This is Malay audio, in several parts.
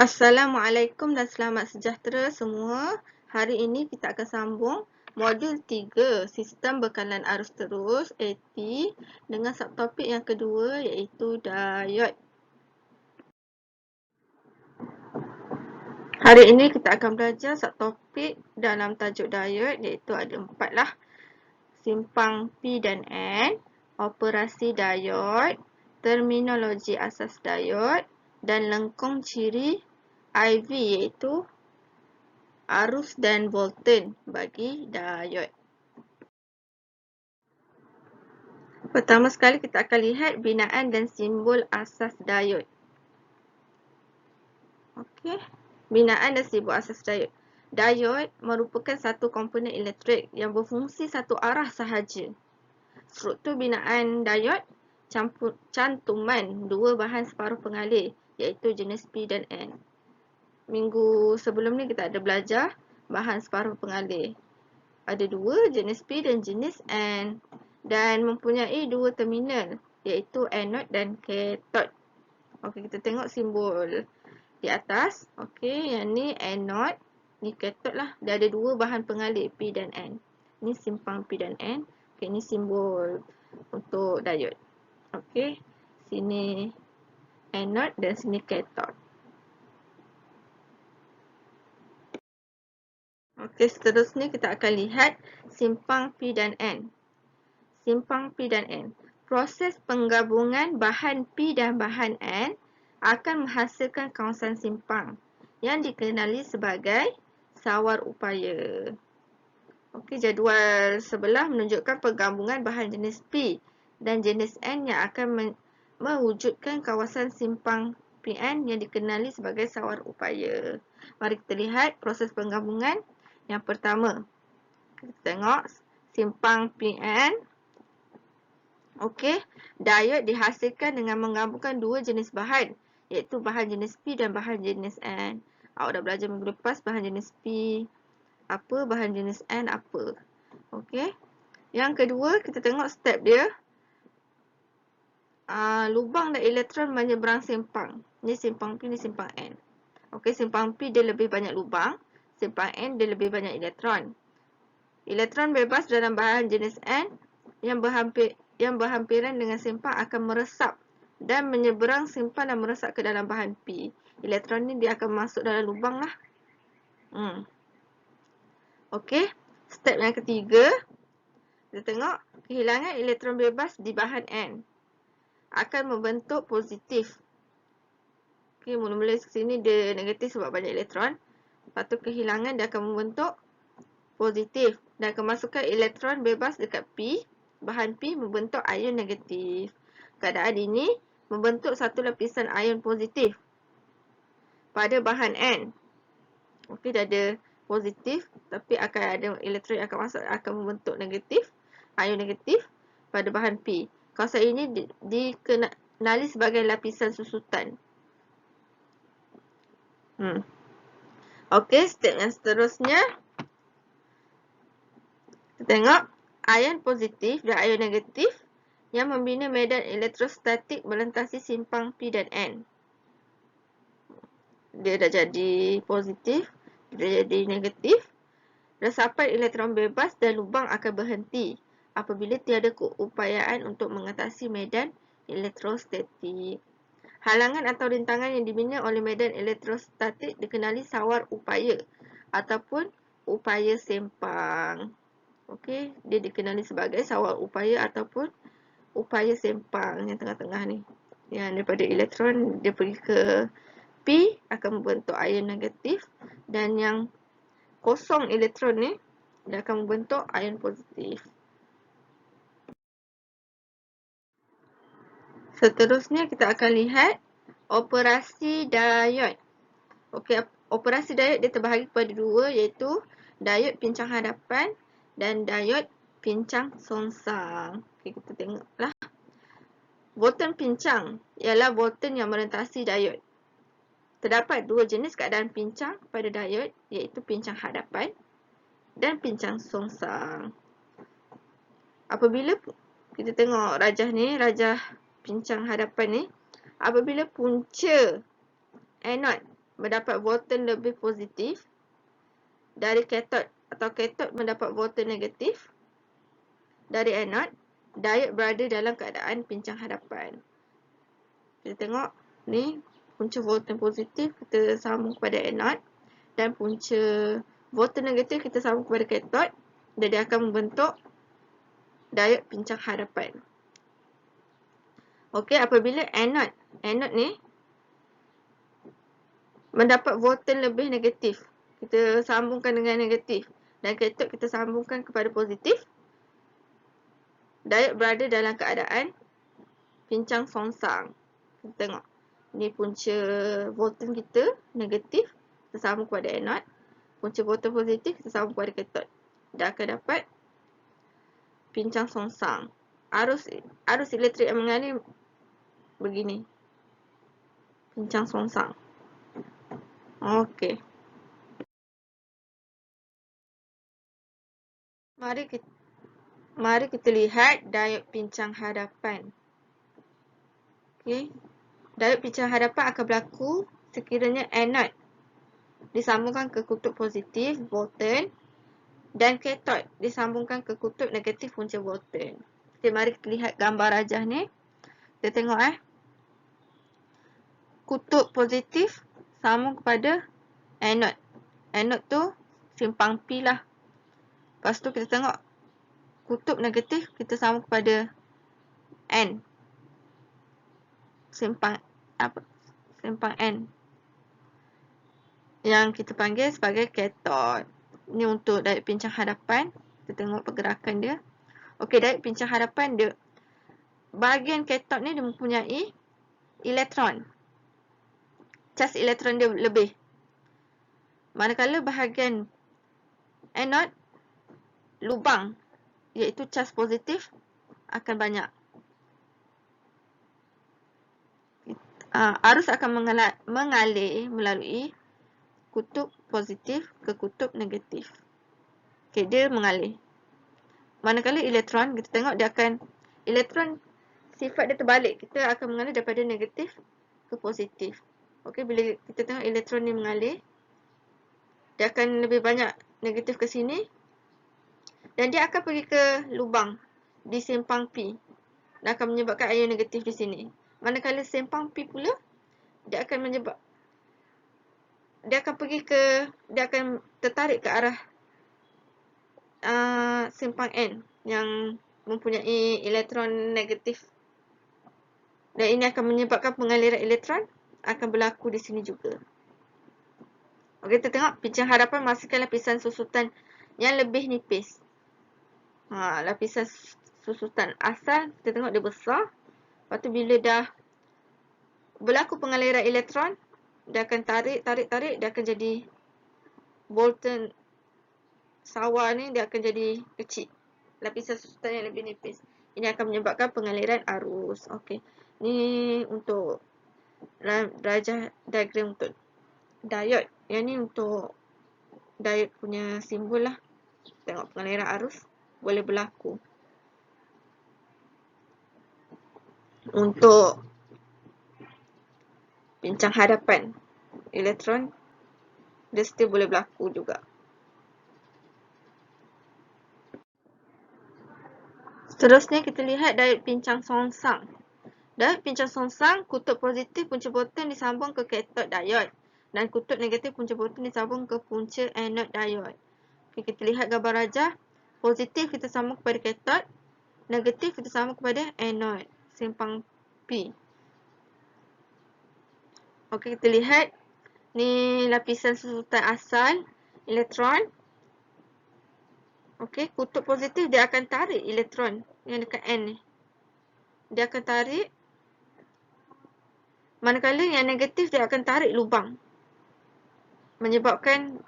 Assalamualaikum dan selamat sejahtera semua. Hari ini kita akan sambung modul 3 Sistem Bekalan Arus Terus AT dengan subtopik yang kedua iaitu diod. Hari ini kita akan belajar subtopik dalam tajuk diod iaitu ada 4 lah. Simpang P dan N, operasi diod, terminologi asas diod dan lengkung ciri IV iaitu arus dan volten bagi diod. Pertama sekali kita akan lihat binaan dan simbol asas diod. Okey, binaan dan simbol asas diod. Diod merupakan satu komponen elektrik yang berfungsi satu arah sahaja. Struktur binaan diod cantuman dua bahan separuh pengalih iaitu jenis P dan N. Minggu sebelum ni kita ada belajar bahan separuh pengalih. Ada dua, jenis P dan jenis N, dan mempunyai dua terminal iaitu anode dan cathode. Okey, kita tengok simbol di atas. Okey, yang ni anode, ni cathode lah. Dia ada dua bahan pengalih P dan N. Ni simpang P dan N. Okey, ni simbol untuk diod. Okey, sini anode dan sini cathode. Okey, seterusnya kita akan lihat simpang P dan N. Simpang P dan N. Proses penggabungan bahan P dan bahan N akan menghasilkan kawasan simpang yang dikenali sebagai sawar upaya. Okey, jadual sebelah menunjukkan penggabungan bahan jenis P dan jenis N yang akan mewujudkan kawasan simpang PN yang dikenali sebagai sawar upaya. Mari kita lihat proses penggabungan. Yang pertama, kita tengok simpang PN. Okey, diod dihasilkan dengan menggabungkan dua jenis bahan iaitu bahan jenis P dan bahan jenis N. Awak dah belajar minggu lepas bahan jenis P apa, bahan jenis N apa. Okey. Yang kedua, kita tengok step dia. Lubang dan elektron menyeberang simpang. Ni simpang P, ni simpang N. Okey, simpang P dia lebih banyak lubang, simpang N dia lebih banyak elektron. Elektron bebas dalam bahan jenis N yang berhampiran dengan simpang akan meresap dan menyeberang simpang dan meresap ke dalam bahan P. Elektron ni dia akan masuk dalam lubang lah. Okey, step yang ketiga, kita tengok kehilangan elektron bebas di bahan N akan membentuk positif. Okey, mula-mula sini dia negatif sebab banyak elektron. Lepas tu kehilangan dia akan membentuk positif dan kemasukan elektron bebas dekat P, bahan P membentuk ion negatif. Keadaan ini membentuk satu lapisan ion positif pada bahan N. Okey, dah ada positif tapi akan ada elektron yang akan masuk akan membentuk negatif, ion negatif pada bahan P. Kawasan ini dikenali sebagai lapisan susutan. Okey, step yang seterusnya kita tengok ion positif dan ion negatif yang membina medan elektrostatik melintasi simpang P dan N. Dia dah jadi positif, dia jadi negatif. Resapan elektron bebas dan lubang akan berhenti apabila tiada keupayaan untuk mengatasi medan elektrostatik. Halangan atau rintangan yang dibina oleh medan elektrostatik dikenali sawar upaya ataupun upaya sempang. Okey, dia dikenali sebagai sawar upaya ataupun upaya sempang yang tengah-tengah ni. Yang daripada elektron dia pergi ke P akan membentuk ion negatif dan yang kosong elektron ni dia akan membentuk ion positif. Seterusnya kita akan lihat operasi diod. Okey, operasi diod dia terbahagi kepada dua iaitu diod pincang hadapan dan diod pincang songsang. Okey, kita tengoklah. Volten pincang ialah volten yang melintasi diod. Terdapat dua jenis keadaan pincang pada diod iaitu pincang hadapan dan pincang songsang. Apabila kita tengok rajah ni, rajah pincang hadapan ni, apabila punca anode mendapat volten lebih positif dari katot, atau katot mendapat volten negatif dari anod, diode berada dalam keadaan pincang hadapan. Kita tengok ni punca volten positif kita sambung kepada anod, dan punca volten negatif kita sambung kepada katot, dan dia akan membentuk diode pincang hadapan. Okey, apabila anod ni mendapat volten lebih negatif, kita sambungkan dengan negatif, dan katot kita sambungkan kepada positif, diode berada dalam keadaan pincang songsang. Kita tengok ni punca volten kita negatif, kita sambung kepada anod, punca volten positif kita sambung kepada katot, dan akan dapat pincang songsang. Arus elektrik yang mengalir begini, pincang songsang. Okey. Mari kita lihat diode pincang hadapan. Okey. Diode pincang hadapan akan berlaku sekiranya anod disambungkan ke kutub positif volten dan katot disambungkan ke kutub negatif punca volten. Okey, mari kita lihat gambar rajah ni. Kita tengok kutub positif sambung kepada anod. Anod tu simpang P lah. Lepas tu kita tengok kutub negatif kita sambung kepada N. Simpang N yang kita panggil sebagai katot. Ini untuk diode pincang hadapan. Kita tengok pergerakan dia. Okey, diode pincang hadapan dia, bahagian katot ni dia mempunyai elektron. Cas elektron dia lebih. Manakala bahagian anod lubang, iaitu cas positif akan banyak. Arus akan mengalir melalui kutub positif ke kutub negatif. Okey, dia mengalir. Manakala elektron, kita tengok dia akan, elektron sifat dia terbalik. Kita akan mengalir daripada negatif ke positif. Okey, bila kita tengok elektron ni mengalir, dia akan lebih banyak negatif ke sini, dan dia akan pergi ke lubang di simpang P dan akan menyebabkan ion negatif di sini. Manakala simpang P pula, dia akan dia akan tertarik ke arah simpang N yang mempunyai elektron negatif, dan ini akan menyebabkan pengaliran elektron akan berlaku di sini juga. Okey, kita tengok pincang hadapan menghasilkan lapisan susutan yang lebih nipis. Lapisan susutan asal kita tengok dia besar. Lepas tu bila dah berlaku pengaliran elektron, dia akan tarik, dia akan jadi Bolton sawar ni, dia akan jadi kecil. Lapisan susutan yang lebih nipis. Ini akan menyebabkan pengaliran arus. Okey. Ni untuk rajah diagram untuk diode. Yang ni untuk diode punya simbol lah. Tengok pengaliran arus boleh berlaku. Untuk pincang hadapan elektron, dia still boleh berlaku juga. Seterusnya kita lihat diode pincang songsang. Diode pincang songsang, kutub positif punca volten disambung ke katot diode, dan kutub negatif punca volten disambung ke punca anod diode. Okay, kita lihat gambar rajah. Positif kita sambung kepada katot, negatif kita sambung kepada anod, simpang P. Okey, kita lihat ni lapisan susutan asal elektron. Okey, kutub positif dia akan tarik elektron yang dekat N ni. Dia akan tarik. Manakala yang negatif dia akan tarik lubang, menyebabkan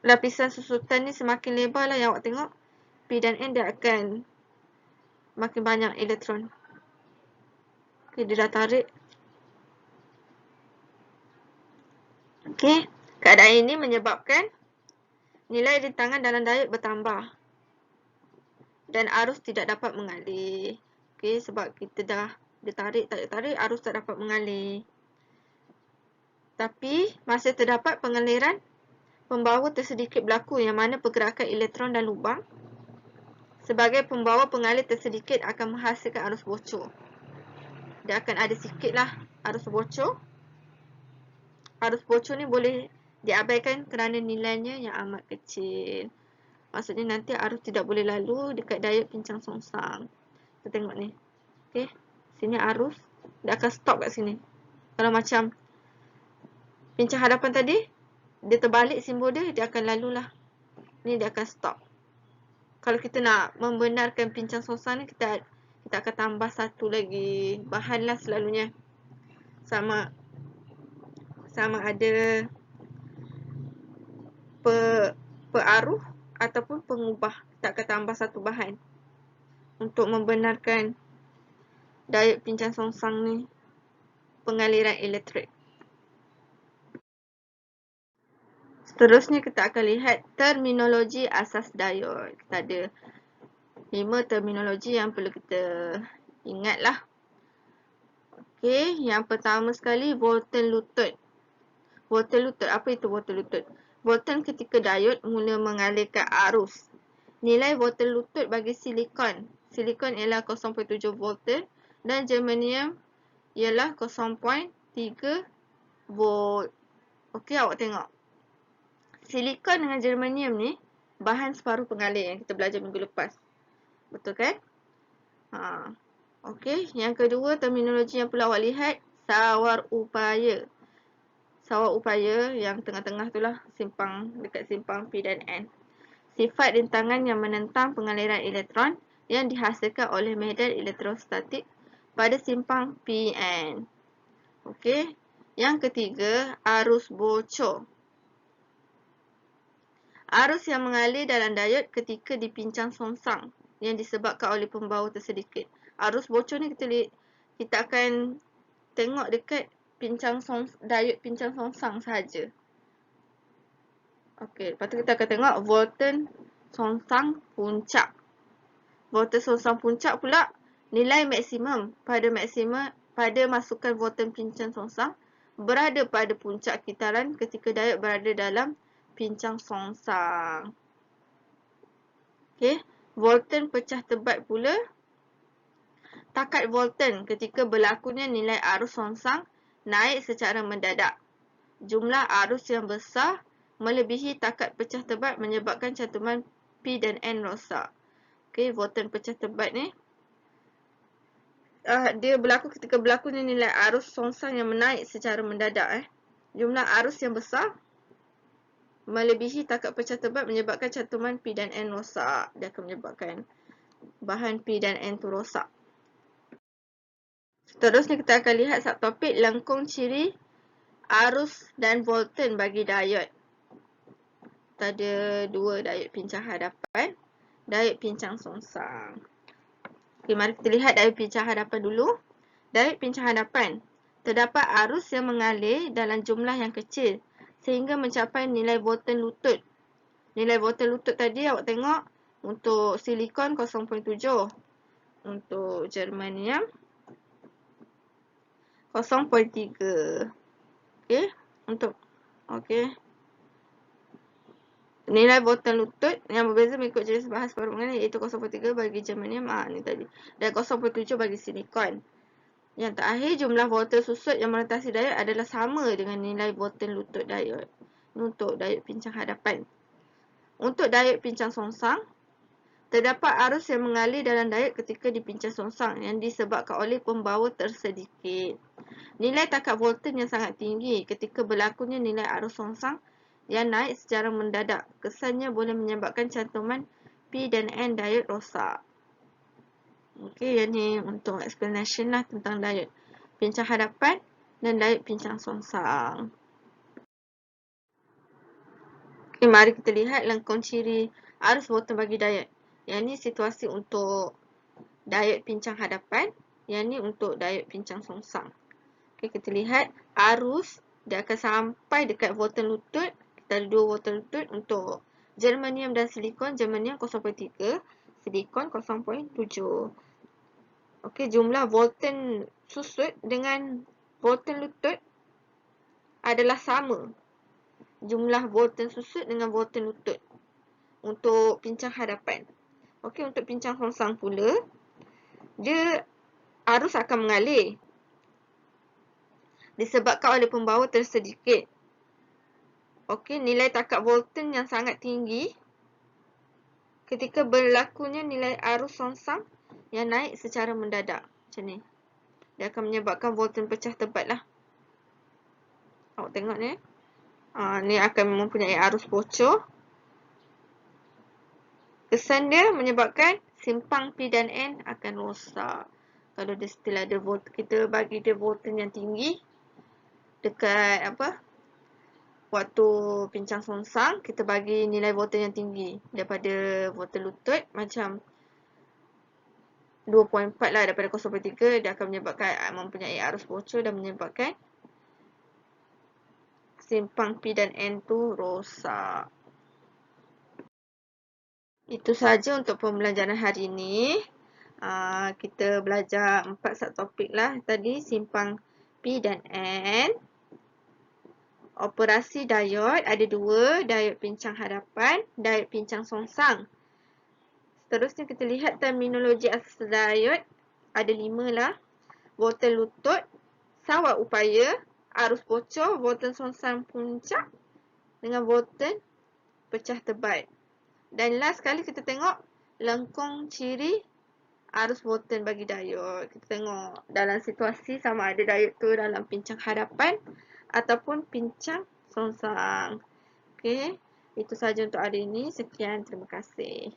lapisan susutan ni semakin lebar lah yang awak tengok. P dan N dia akan makin banyak elektron. Okey, dia dah tarik. Okey, keadaan ini menyebabkan nilai rintangan dalam diode bertambah dan arus tidak dapat mengalir. Okey, sebab kita dah tarik, arus tak dapat mengalir. Tapi, masih terdapat pengaliran pembawa tersedikit berlaku yang mana pergerakan elektron dan lubang sebagai pembawa pengalir tersedikit akan menghasilkan arus bocor. Dia akan ada sikit lah arus bocor. Arus bocor ni boleh diabaikan kerana nilainya yang amat kecil. Maksudnya nanti arus tidak boleh lalu dekat diode pincang songsang. Kita tengok ni. Okey. Sini arus. Dia akan stop kat sini. Kalau macam pincang hadapan tadi, dia terbalik simbol dia, dia akan lalulah. Ni dia akan stop. Kalau kita nak membenarkan pincang songsang ni, kita akan tambah satu lagi bahan lah selalunya. Sama ada pearuh ataupun pengubah. Kita akan tambah satu bahan untuk membenarkan diode pincang songsang ni pengaliran elektrik. Seterusnya kita akan lihat terminologi asas diode. Kita ada 5 terminologi yang perlu kita ingatlah. Okey, yang pertama sekali Wolten-Lutet. Wolten-Lutet, apa itu Wolten-Lutet? Wolten ketika diode mula mengalirkan arus. Nilai Wolten-Lutet bagi silikon. Silikon ialah 0.7 Volten dan germanium ialah 0.3 volt. Okey, awak tengok. Silikon dengan germanium ni bahan separuh pengalir yang kita belajar minggu lepas. Betul kan? Okey, yang kedua terminologi yang perlu awak lihat, sawar upaya. Sawar upaya yang tengah-tengah tu lah, dekat simpang P dan N. Sifat rintangan yang menentang pengaliran elektron yang dihasilkan oleh medan elektrostatik pada simpang Pn. Okey. Yang ketiga, arus bocor. Arus yang mengalir dalam diode ketika dipincang songsang yang disebabkan oleh pembawa tersedikit. Arus bocor ni kita akan tengok dekat diode pincang songsang sahaja. Okey, lepas tu kita akan tengok Volten songsang puncak. Volten songsang puncak pula nilai maksimum pada masukan volten pincang songsang berada pada puncak kitaran ketika diode berada dalam pincang songsang. Okey, volten pecah tebat pula. Takat volten ketika berlakunya nilai arus songsang naik secara mendadak. Jumlah arus yang besar melebihi takat pecah tebat menyebabkan cantuman P dan N rosak. Okey, volten pecah tebat ni dia berlaku ketika berlakunya nilai arus songsang yang menaik secara mendadak. Jumlah arus yang besar melebihi takat pecah tebat menyebabkan cantuman P dan N rosak. Dia akan menyebabkan bahan P dan N tu rosak. Seterusnya kita akan lihat subtopik lengkung ciri arus dan volten bagi diode. Kita ada dua diode pincang hadapan, diode pincang songsang. Okay, mari kita lihat diode pincang hadapan dulu. Diode pincang hadapan. Terdapat arus yang mengalir dalam jumlah yang kecil sehingga mencapai nilai volten lutut. Nilai volten lutut tadi awak tengok untuk silikon 0.7. Untuk germanium 0.3. Okey, nilai volten lutut yang berbeza mengikut jenis bahan separuh mengalir iaitu 0.3 bagi germanium ni tadi dan 0.7 bagi silikon. Yang terakhir, jumlah volten susut yang melintasi diode adalah sama dengan nilai volten lutut diode. Ini untuk diode pincang hadapan. Untuk diode pincang songsang, terdapat arus yang mengalir dalam diode ketika dipincang songsang yang disebabkan oleh pembawa tersedikit. Nilai takat volten yang sangat tinggi ketika berlakunya nilai arus songsang yang naik secara mendadak. Kesannya boleh menyebabkan cantuman P dan N diode rosak. Okey, yang ni untuk explanation lah tentang diode pincang hadapan dan diode pincang songsang. Okey, mari kita lihat lengkung ciri arus volten bagi diode. Yang ni situasi untuk diode pincang hadapan, yang ni untuk diode pincang songsang. Okey, kita lihat arus dia akan sampai dekat volten lutut. Kita ada dua volten lutut untuk germanium dan silikon. Germanium 0.3, silikon 0.7. Okey, jumlah volten susut dengan volten lutut adalah sama. Jumlah volten susut dengan volten lutut untuk pincang hadapan. Okey, untuk pincang songsang pula, dia arus akan mengalir disebabkan oleh pembawa tersedikit. Okey, nilai takat volten yang sangat tinggi ketika berlakunya nilai arus songsang yang naik secara mendadak. Macam ni. Dia akan menyebabkan volten pecah tebat lah. Awak tengok ni. Ni akan mempunyai arus bocor. Kesan dia menyebabkan simpang P dan N akan rosak. Kalau dia still ada volten, kita bagi dia volten yang tinggi dekat waktu pincang songsang, kita bagi nilai volten yang tinggi daripada volten lutut, macam 2.4 lah daripada 0.3, dia akan menyebabkan mempunyai arus bocor dan menyebabkan simpang P dan N tu rosak. Itu sahaja untuk pembelajaran hari ini. Kita belajar 4 subtopik lah tadi, simpang P dan N. Operasi diod ada 2, diod pincang hadapan, diod pincang songsang. Seterusnya kita lihat terminologi asas diod ada 5 lah. Volten lutut, sawat upaya, arus bocor, volten songsang puncak dengan volten pecah tebat. Dan last sekali kita tengok lengkung ciri arus volten bagi diod. Kita tengok dalam situasi sama ada diod tu dalam pincang hadapan ataupun pincang songsang. Okey, itu sahaja untuk hari ini. Sekian, terima kasih.